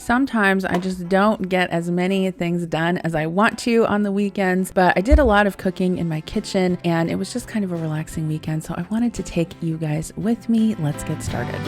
Sometimes I just don't get as many things done as I want to on the weekends, but I did a lot of cooking in my kitchen and it was just kind of a relaxing weekend. So I wanted to take you guys with me. Let's get started.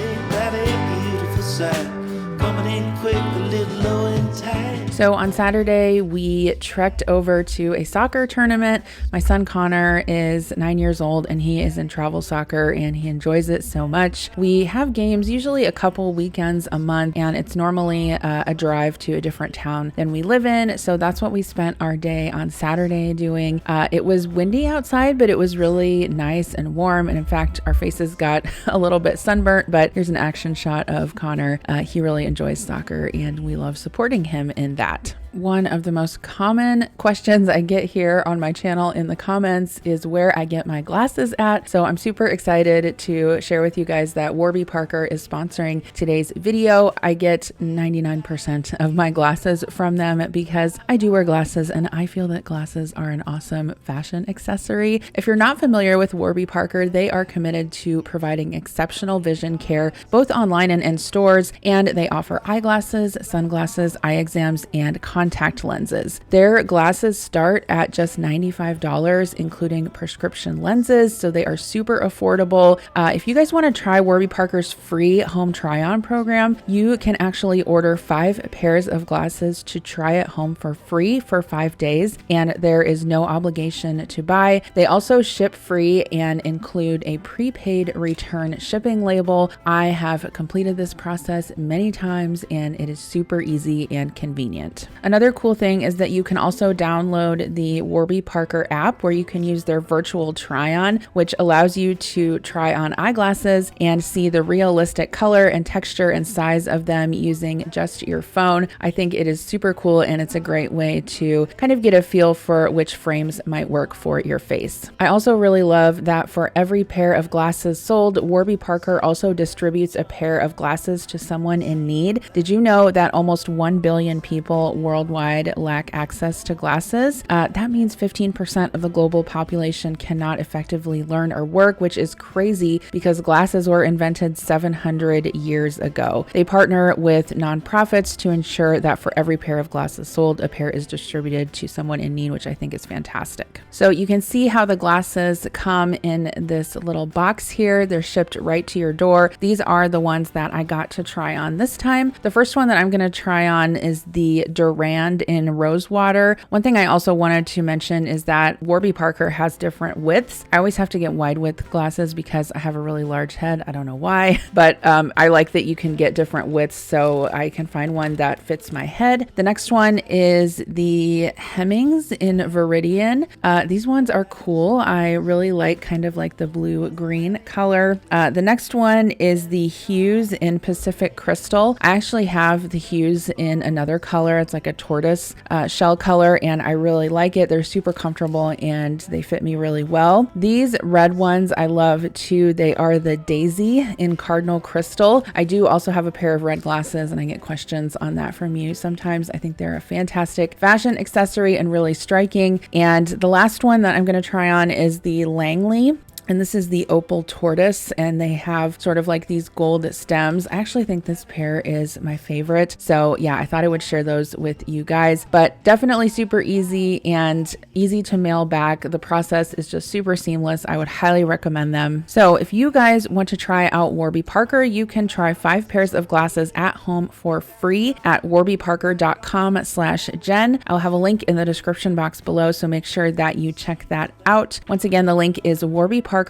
So on Saturday, we trekked over to a soccer tournament. My son Connor is 9 years old and he is in travel soccer and he enjoys it so much. We have games usually a couple weekends a month, and it's normally a drive to a different town than we live in. So that's what we spent our day on Saturday doing. It was windy outside, but it was really nice and warm. And in fact, our faces got a little bit sunburnt, but here's an action shot of Connor. He really enjoys soccer and we love supporting him in that. One of the most common questions I get here on my channel in the comments is where I get my glasses at. So I'm super excited to share with you guys that Warby Parker is sponsoring today's video. I get 99% of my glasses from them because I do wear glasses and I feel that glasses are an awesome fashion accessory. If you're not familiar with Warby Parker, they are committed to providing exceptional vision care both online and in stores, and they offer eyeglasses, sunglasses, eye exams, and contact lenses. Their glasses start at just $95, including prescription lenses, so they are super affordable. If you guys want to try Warby Parker's free home try-on program, you can actually order 5 pairs of glasses to try at home for free for 5 days, and there is no obligation to buy. They also ship free and include a prepaid return shipping label. I have completed this process many times and it is super easy and convenient. Another cool thing is that you can also download the Warby Parker app where you can use their virtual try-on, which allows you to try on eyeglasses and see the realistic color and texture and size of them using just your phone. I think it is super cool and it's a great way to kind of get a feel for which frames might work for your face. I also really love that for every pair of glasses sold, Warby Parker also distributes a pair of glasses to someone in need. Did you know that almost 1 billion people worldwide lack access to glasses? That means 15% of the global population cannot effectively learn or work, which is crazy because glasses were invented 700 years ago. They partner with nonprofits to ensure that for every pair of glasses sold, a pair is distributed to someone in need, which I think is fantastic. So you can see how the glasses come in this little box here. They're shipped right to your door. These are the ones that I got to try on this time. The first one that I'm going to try on is the Durand in Rosewater. One thing I also wanted to mention is that Warby Parker has different widths. I always have to get wide width glasses because I have a really large head. I don't know why, but I like that you can get different widths so I can find one that fits my head. The next one is the Hemmings in Viridian. These ones are cool. I really like kind of like the blue-green color. The next one is the Hughes in Pacific Crystal. I actually have the Hughes in another color. It's like a tortoise shell color and I really like it. They're super comfortable and they fit me really well. These red ones I love too. They are the Daisy in Cardinal Crystal. I do also have a pair of red glasses and I get questions on that from you sometimes. I think they're a fantastic fashion accessory and really striking. And the last one that I'm going to try on is the Langley. And this is the Opal Tortoise, and they have sort of like these gold stems. I actually think this pair is my favorite. So yeah, I thought I would share those with you guys, but definitely super easy and easy to mail back. The process is just super seamless. I would highly recommend them. So if you guys want to try out Warby Parker, you can try 5 pairs of glasses at home for free at warbyparker.com/Jen. I'll have a link in the description box below, so make sure that you check that out. Once again, the link is warbyparker.com/Jen.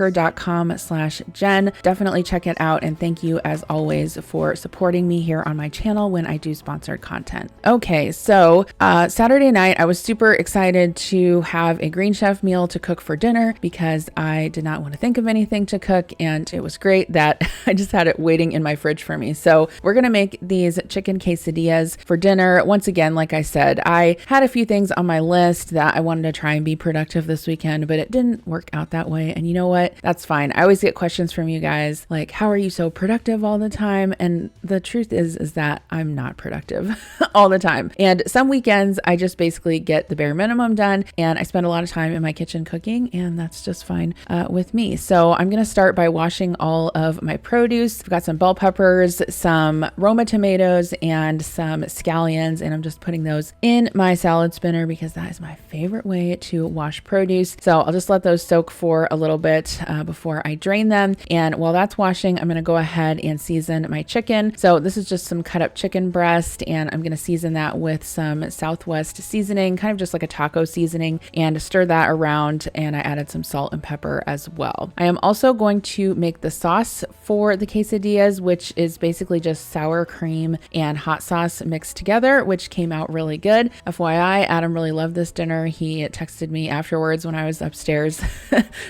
Definitely check it out, and thank you as always for supporting me here on my channel when I do sponsored content. Okay, so Saturday night I was super excited to have a Green Chef meal to cook for dinner because I did not want to think of anything to cook, and it was great that I just had it waiting in my fridge for me. So we're gonna make these chicken quesadillas for dinner. Once again, like I said, I had a few things on my list that I wanted to try and be productive this weekend, but it didn't work out that way. And you know what? That's fine. I always get questions from you guys like, how are you so productive all the time? And the truth is that I'm not productive all the time. And some weekends I just basically get the bare minimum done, and I spend a lot of time in my kitchen cooking, and that's just fine with me. So I'm going to start by washing all of my produce. I've got some bell peppers, some Roma tomatoes, and some scallions, and I'm just putting those in my salad spinner because that is my favorite way to wash produce. So I'll just let those soak for a little bit before I drain them. And while that's washing, I'm going to go ahead and season my chicken. So this is just some cut up chicken breast, and I'm going to season that with some Southwest seasoning, kind of just like a taco seasoning, and stir that around. And I added some salt and pepper as well. I am also going to make the sauce for the quesadillas, which is basically just sour cream and hot sauce mixed together, which came out really good. FYI, Adam really loved this dinner. He texted me afterwards when I was upstairs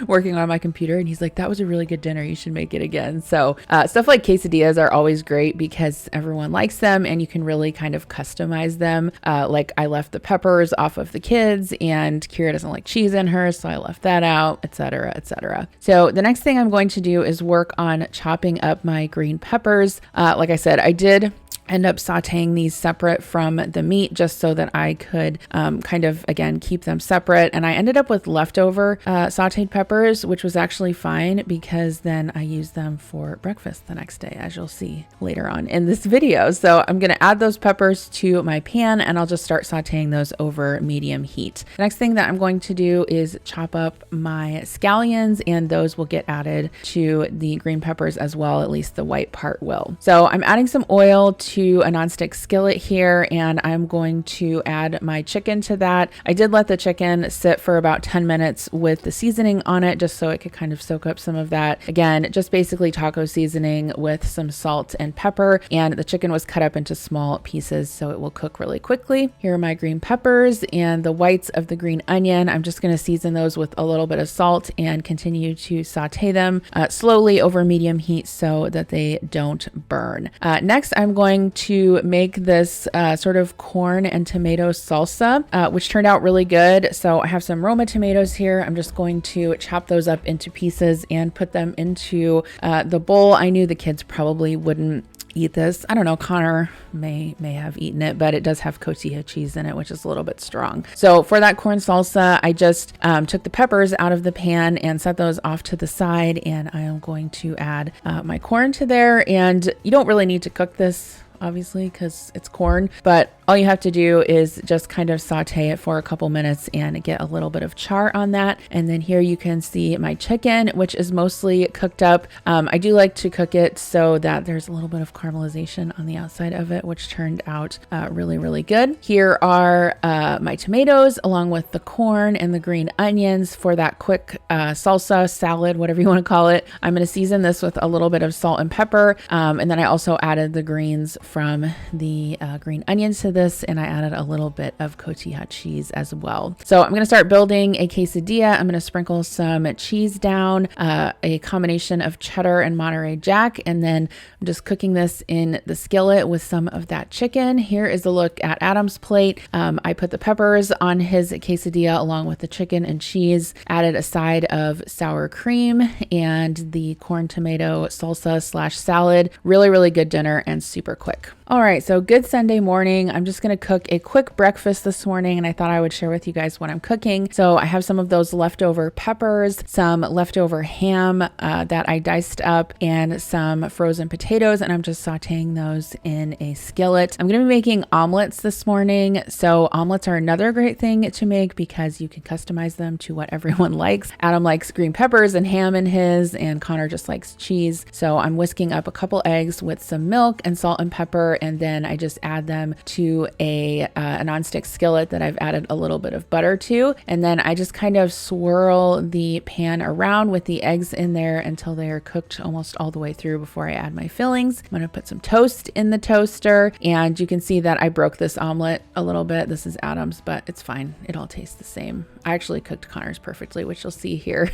working on my computer, and he's like, that was a really good dinner. You should make it again. So stuff like quesadillas are always great because everyone likes them and you can really kind of customize them. Like I left the peppers off of the kids, and Kira doesn't like cheese in hers, so I left that out, etc., etc. So the next thing I'm going to do is work on chopping up my green peppers. Like I said, I did end up sauteing these separate from the meat just so that I could kind of, again, keep them separate. And I ended up with leftover sauteed peppers, which was actually fine because then I used them for breakfast the next day, as you'll see later on in this video. So I'm going to add those peppers to my pan, and I'll just start sauteing those over medium heat. The next thing that I'm going to do is chop up my scallions, and those will get added to the green peppers as well, at least the white part will. So I'm adding some oil to a nonstick skillet here, and I'm going to add my chicken to that. I did let the chicken sit for about 10 minutes with the seasoning on it just so it could kind of soak up some of that. Again, just basically taco seasoning with some salt and pepper, and the chicken was cut up into small pieces so it will cook really quickly. Here are my green peppers and the whites of the green onion. I'm just going to season those with a little bit of salt and continue to saute them slowly over medium heat so that they don't burn. Next, I'm going to make this sort of corn and tomato salsa, which turned out really good. So I have some Roma tomatoes here. I'm just going to chop those up into pieces and put them into the bowl. I knew the kids probably wouldn't eat this. I don't know, Connor may have eaten it, but it does have cotija cheese in it, which is a little bit strong. So for that corn salsa, I just took the peppers out of the pan and set those off to the side, and I am going to add my corn to there. And you don't really need to cook this, obviously, because it's corn, but all you have to do is just kind of saute it for a couple minutes and get a little bit of char on that. And then here you can see my chicken, which is mostly cooked up. I do like to cook it so that there's a little bit of caramelization on the outside of it, which turned out really, really good. Here are my tomatoes along with the corn and the green onions for that quick salsa, salad, whatever you want to call it. I'm going to season this with a little bit of salt and pepper. And then I also added the greens from the green onions to this, and I added a little bit of cotija cheese as well. So I'm going to start building a quesadilla. I'm going to sprinkle some cheese down, a combination of cheddar and Monterey Jack, and then I'm just cooking this in the skillet with some of that chicken. Here is a look at Adam's plate. I put the peppers on his quesadilla along with the chicken and cheese, added a side of sour cream and the corn tomato salsa / salad. Really, really good dinner and super quick. All right, so good Sunday morning. I'm just going to cook a quick breakfast this morning, and I thought I would share with you guys what I'm cooking. So I have some of those leftover peppers, some leftover ham that I diced up, and some frozen potatoes, and I'm just sauteing those in a skillet. I'm going to be making omelets this morning. So omelets are another great thing to make because you can customize them to what everyone likes. Adam likes green peppers and ham in his, and Connor just likes cheese. So I'm whisking up a couple eggs with some milk and salt and pepper, and then I just add them to a nonstick skillet that I've added a little bit of butter to. And then I just kind of swirl the pan around with the eggs in there until they are cooked almost all the way through before I add my fillings. I'm going to put some toast in the toaster, and you can see that I broke this omelet a little bit. This is Adam's, but it's fine. It all tastes the same. I actually cooked Connor's perfectly, which you'll see here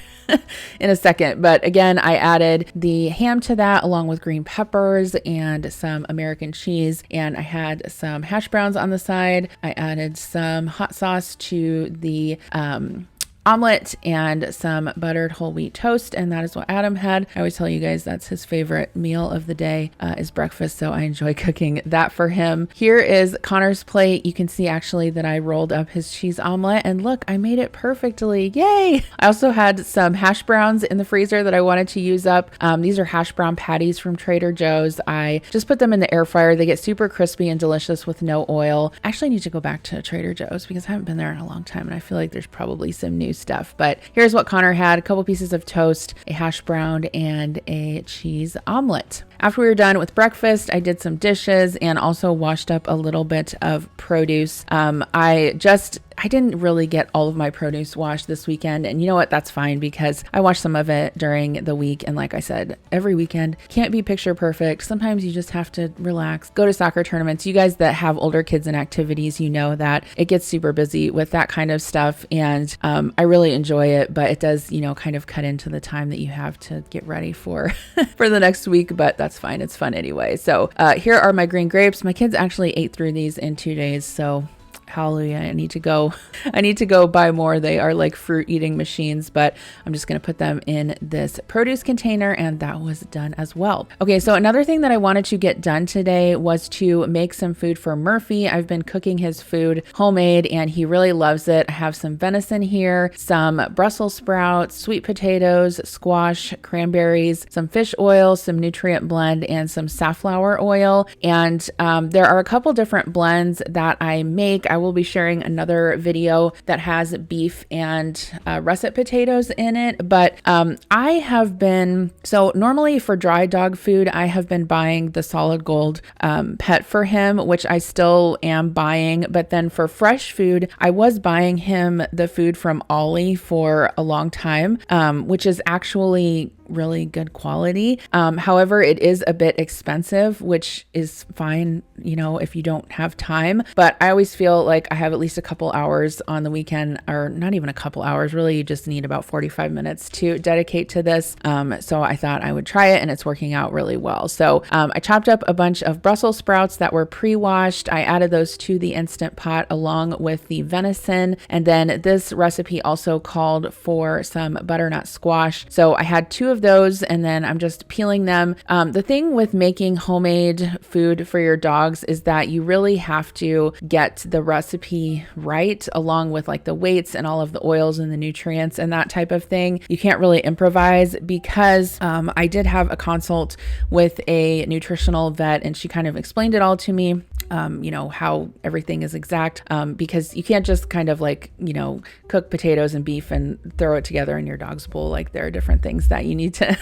in a second. But again, I added the ham to that along with green peppers and some American cheese, and I had some hash browns on the side. I added some hot sauce to the omelet and some buttered whole wheat toast. And that is what Adam had. I always tell you guys that's his favorite meal of the day is breakfast. So I enjoy cooking that for him. Here is Connor's plate. You can see actually that I rolled up his cheese omelet and look, I made it perfectly. Yay. I also had some hash browns in the freezer that I wanted to use up. These are hash brown patties from Trader Joe's. I just put them in the air fryer. They get super crispy and delicious with no oil. I actually need to go back to Trader Joe's because I haven't been there in a long time and I feel like there's probably some new stuff. But here's what Connor had: a couple pieces of toast, a hash brown, and a cheese omelet. After we were done with breakfast, I did some dishes and also washed up a little bit of produce. I didn't really get all of my produce washed this weekend. And you know what? That's fine because I washed some of it during the week. And like I said, every weekend can't be picture perfect. Sometimes you just have to relax, go to soccer tournaments. You guys that have older kids and activities, you know that it gets super busy with that kind of stuff. And I really enjoy it, but it does, kind of cut into the time that you have to get ready for the next week. But that's fine. It's fun anyway. So here are my green grapes. My kids actually ate through these in 2 days. So hallelujah. I need to go buy more. They are like fruit eating machines, but I'm just going to put them in this produce container, and that was done as well. Okay. So another thing that I wanted to get done today was to make some food for Murphy. I've been cooking his food homemade and he really loves it. I have some venison here, some Brussels sprouts, sweet potatoes, squash, cranberries, some fish oil, some nutrient blend, and some safflower oil. And there are a couple different blends that I make. I will be sharing another video that has beef and russet potatoes in it. But so normally for dry dog food, I have been buying the Solid Gold pet for him, which I still am buying. But then for fresh food, I was buying him the food from Ollie for a long time, which is actually really good quality. However, it is a bit expensive, which is fine, if you don't have time. But I always feel like I have at least a couple hours on the weekend, or not even a couple hours, really. You just need about 45 minutes to dedicate to this. So I thought I would try it, and it's working out really well. So I chopped up a bunch of Brussels sprouts that were pre-washed. I added those to the Instant Pot along with the venison. And then this recipe also called for some butternut squash. So I had 2 of those, and then I'm just peeling them. The thing with making homemade food for your dogs is that you really have to get the recipe right, along with like the weights and all of the oils and the nutrients and that type of thing. You can't really improvise because I did have a consult with a nutritional vet, and she kind of explained it all to me. How everything is exact, because you can't just kind of cook potatoes and beef and throw it together in your dog's bowl. Like, there are different things that you need to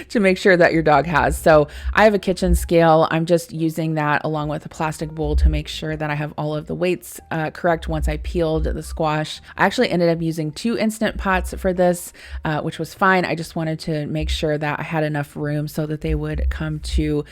to make sure that your dog has. So I have a kitchen scale. I'm just using that along with a plastic bowl to make sure that I have all of the weights correct once I peeled the squash. I actually ended up using 2 Instant Pots for this, which was fine. I just wanted to make sure that I had enough room so that they would come to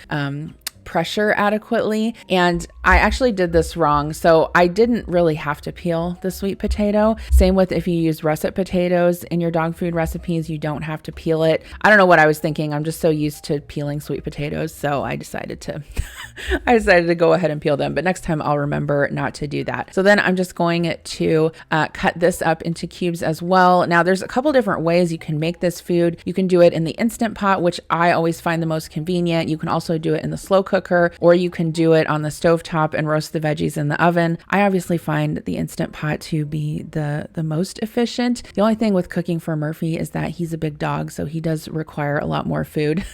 pressure adequately. And I actually did this wrong. So I didn't really have to peel the sweet potato. Same with if you use russet potatoes in your dog food recipes, you don't have to peel it. I don't know what I was thinking. I'm just so used to peeling sweet potatoes. So I decided to go ahead and peel them, but next time I'll remember not to do that. So then I'm just going to cut this up into cubes as well. Now there's a couple different ways you can make this food. You can do it in the Instant Pot, which I always find the most convenient. You can also do it in the slow cooker, or you can do it on the stovetop and roast the veggies in the oven. I obviously find the Instant Pot to be the most efficient. The only thing with cooking for Murphy is that he's a big dog, so he does require a lot more food,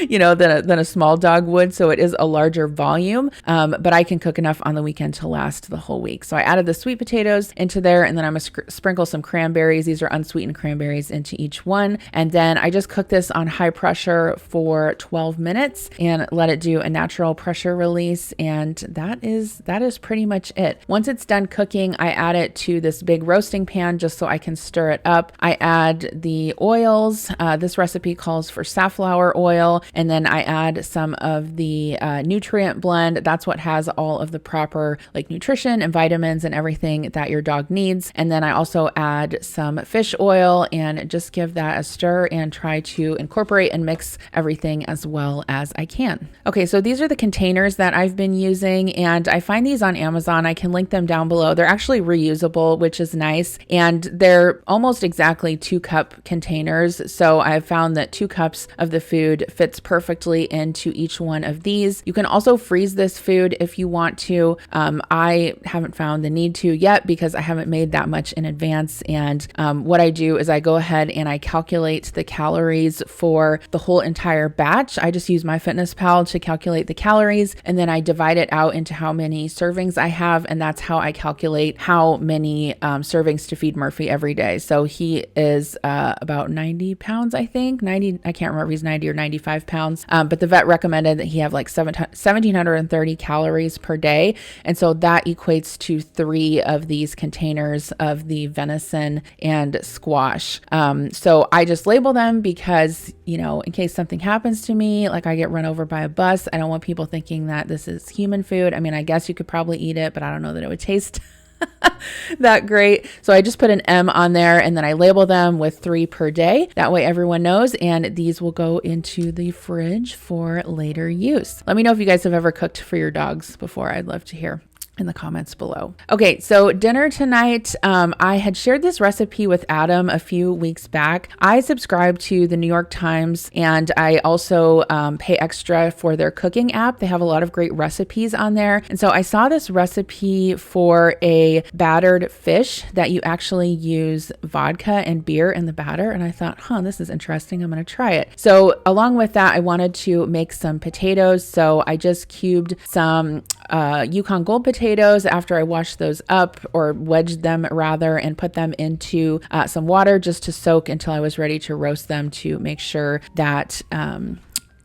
than a small dog would. So it is a larger volume, but I can cook enough on the weekend to last the whole week. So I added the sweet potatoes into there, and then I'm gonna sprinkle some cranberries. These are unsweetened cranberries into each one. And then I just cook this on high pressure for 12 minutes and let it do a natural pressure release. And that is pretty much it. Once it's done cooking, I add it to this big roasting pan just so I can stir it up. I add the oils. This recipe calls for safflower oil. And then I add some of the nutrient blend. That's what has all of the proper nutrition and vitamins and everything that your dog needs. And then I also add some fish oil and just give that a stir and try to incorporate and mix everything as well as I can. Okay, so these these are the containers that I've been using, and I find these on Amazon. I can link them down below. They're actually reusable, which is nice. And they're almost exactly 2-cup containers. So I've found that 2 cups of the food fits perfectly into each one of these. You can also freeze this food if you want to. I haven't found the need to yet because I haven't made that much in advance. And what I do is I go ahead and I calculate the calories for the whole entire batch. I just use MyFitnessPal to calculate the calories, and then I divide it out into how many servings I have, and that's how I calculate how many servings to feed Murphy every day. So he is about 90 pounds, I think. 90, I can't remember if he's 90 or 95 pounds, but the vet recommended that he have like 1,730 calories per day. And so that equates to 3 of these containers of the venison and squash. So I just label them because, you know, in case something happens to me, like I get run over by a bus, I don't want people thinking that this is human food. I mean, I guess you could probably eat it, but I don't know that it would taste that great. So I just put an M on there, and then I label them with 3 per day. That way everyone knows, and these will go into the fridge for later use. Let me know if you guys have ever cooked for your dogs before. I'd love to hear in the comments below. Okay, so dinner tonight, I had shared this recipe with Adam a few weeks back. I subscribe to the New York Times, and I also pay extra for their cooking app. They have a lot of great recipes on there. And so I saw this recipe for a battered fish that you actually use vodka and beer in the batter. And I thought, this is interesting. I'm going to try it. So along with that, I wanted to make some potatoes. So I just cubed some Yukon Gold potatoes after I washed those up, or wedged them rather, and put them into some water just to soak until I was ready to roast them to make sure that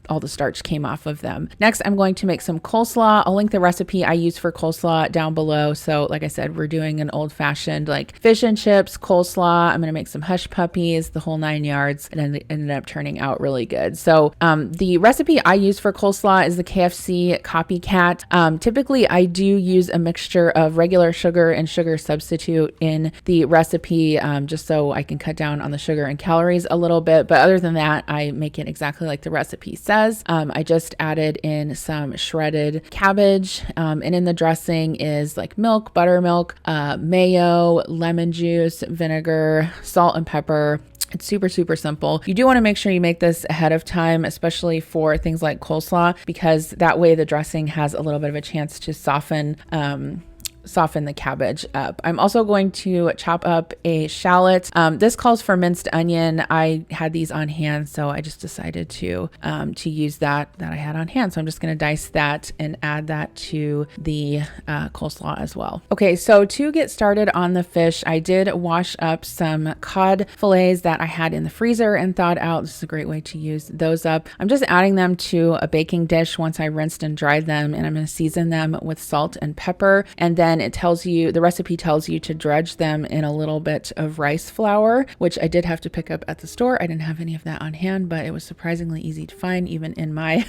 all the starch came off of them. Next, I'm going to make some coleslaw. I'll link the recipe I use for coleslaw down below. So like I said, we're doing an old fashioned like fish and chips coleslaw. I'm going to make some hush puppies, the whole 9 yards, and it ended up turning out really good. So the recipe I use for coleslaw is the KFC Copycat. Typically I do use a mixture of regular sugar and sugar substitute in the recipe, just so I can cut down on the sugar and calories a little bit. But other than that, I make it exactly like the recipe says. I just added in some shredded cabbage, and in the dressing is like milk, buttermilk, mayo, lemon juice, vinegar, salt, and pepper. It's super, super simple. You do want to make sure you make this ahead of time, especially for things like coleslaw, because that way the dressing has a little bit of a chance to soften the cabbage up. I'm also going to chop up a shallot. This calls for minced onion. I had these on hand, so I just decided to use that I had on hand. So I'm just going to dice that and add that to the coleslaw as well. Okay, so to get started on the fish, I did wash up some cod fillets that I had in the freezer and thawed out. This is a great way to use those up. I'm just adding them to a baking dish once I rinsed and dried them, and I'm going to season them with salt and pepper. And then the recipe tells you to dredge them in a little bit of rice flour, which I did have to pick up at the store. I didn't have any of that on hand, but it was surprisingly easy to find even in my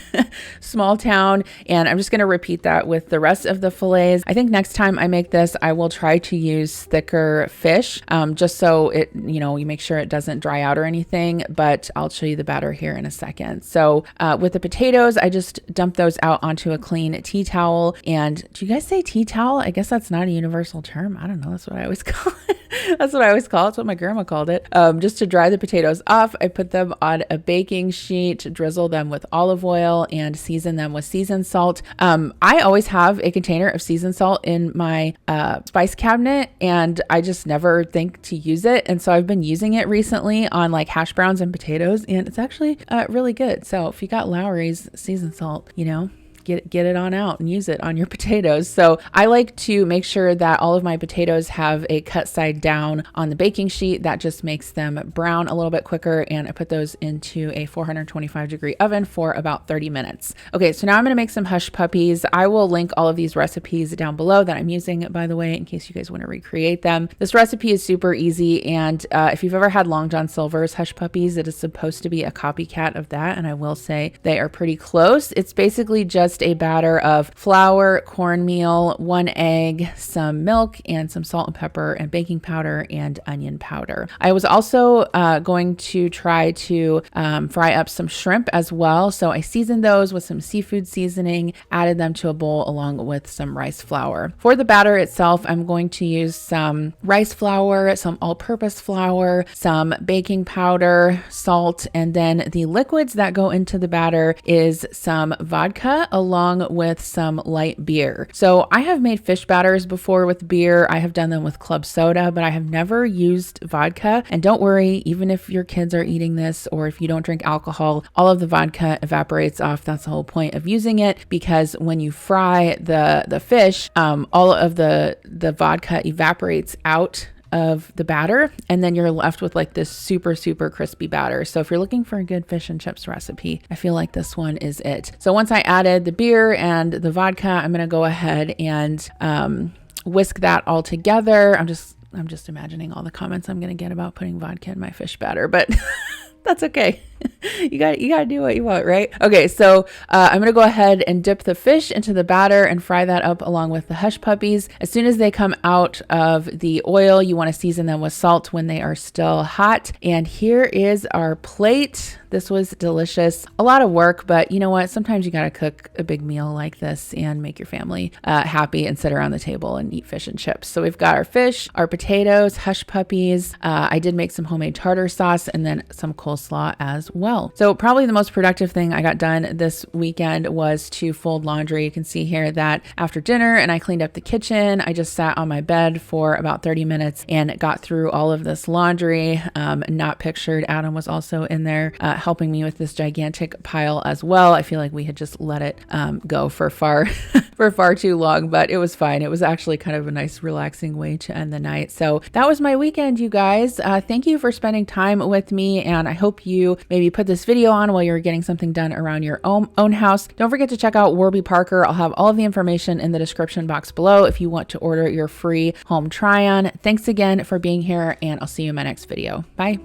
small town. And I'm just going to repeat that with the rest of the fillets. I think next time I make this, I will try to use thicker fish, just so it, you make sure it doesn't dry out or anything, but I'll show you the batter here in a second. So with the potatoes, I just dump those out onto a clean tea towel. And do you guys say tea towel? I guess that's not a universal term. I don't know. That's what I always call it. That's what my grandma called it. Just to dry the potatoes off, I put them on a baking sheet, drizzle them with olive oil, and season them with seasoned salt. I always have a container of seasoned salt in my spice cabinet, and I just never think to use it. And so I've been using it recently on like hash browns and potatoes, and it's actually really good. So if you got Lowry's seasoned salt, get it on out and use it on your potatoes. So I like to make sure that all of my potatoes have a cut side down on the baking sheet. That just makes them brown a little bit quicker. And I put those into a 425-degree oven for about 30 minutes. Okay, so now I'm going to make some hush puppies. I will link all of these recipes down below that I'm using, by the way, in case you guys want to recreate them. This recipe is super easy. And if you've ever had Long John Silver's hush puppies, it is supposed to be a copycat of that. And I will say they are pretty close. It's basically just just a batter of flour, cornmeal, 1 egg, some milk, and some salt and pepper and baking powder and onion powder. I was also going to try to fry up some shrimp as well. So I seasoned those with some seafood seasoning, added them to a bowl along with some rice flour. For the batter itself, I'm going to use some rice flour, some all-purpose flour, some baking powder, salt, and then the liquids that go into the batter is some vodka along with some light beer. So I have made fish batters before with beer. I have done them with club soda, but I have never used vodka. And don't worry, even if your kids are eating this or if you don't drink alcohol, all of the vodka evaporates off. That's the whole point of using it, because when you fry the fish, all of the vodka evaporates out of the batter, and then you're left with like this super crispy batter. So if you're looking for a good fish and chips recipe, I feel like this one is it. So once I added the beer and the vodka, I'm going to go ahead and whisk that all together. I'm just imagining all the comments I'm going to get about putting vodka in my fish batter, but that's okay. You got to do what you want, right? Okay, so I'm going to go ahead and dip the fish into the batter and fry that up along with the hush puppies. As soon as they come out of the oil, you want to season them with salt when they are still hot. And here is our plate. This was delicious. A lot of work, but you know what? Sometimes you got to cook a big meal like this and make your family happy and sit around the table and eat fish and chips. So we've got our fish, our potatoes, hush puppies. I did make some homemade tartar sauce and then some coleslaw as well. So probably the most productive thing I got done this weekend was to fold laundry. You can see here that after dinner and I cleaned up the kitchen, I just sat on my bed for about 30 minutes and got through all of this laundry. Not pictured, Adam was also in there helping me with this gigantic pile as well. I feel like we had just let it go for far too long, but it was fine. It was actually kind of a nice relaxing way to end the night. So that was my weekend, you guys. Thank you for spending time with me, and I hope you maybe put this video on while you're getting something done around your own house. Don't forget to check out Warby Parker. I'll have all of the information in the description box below if you want to order your free home try-on. Thanks again for being here, and I'll see you in my next video. Bye.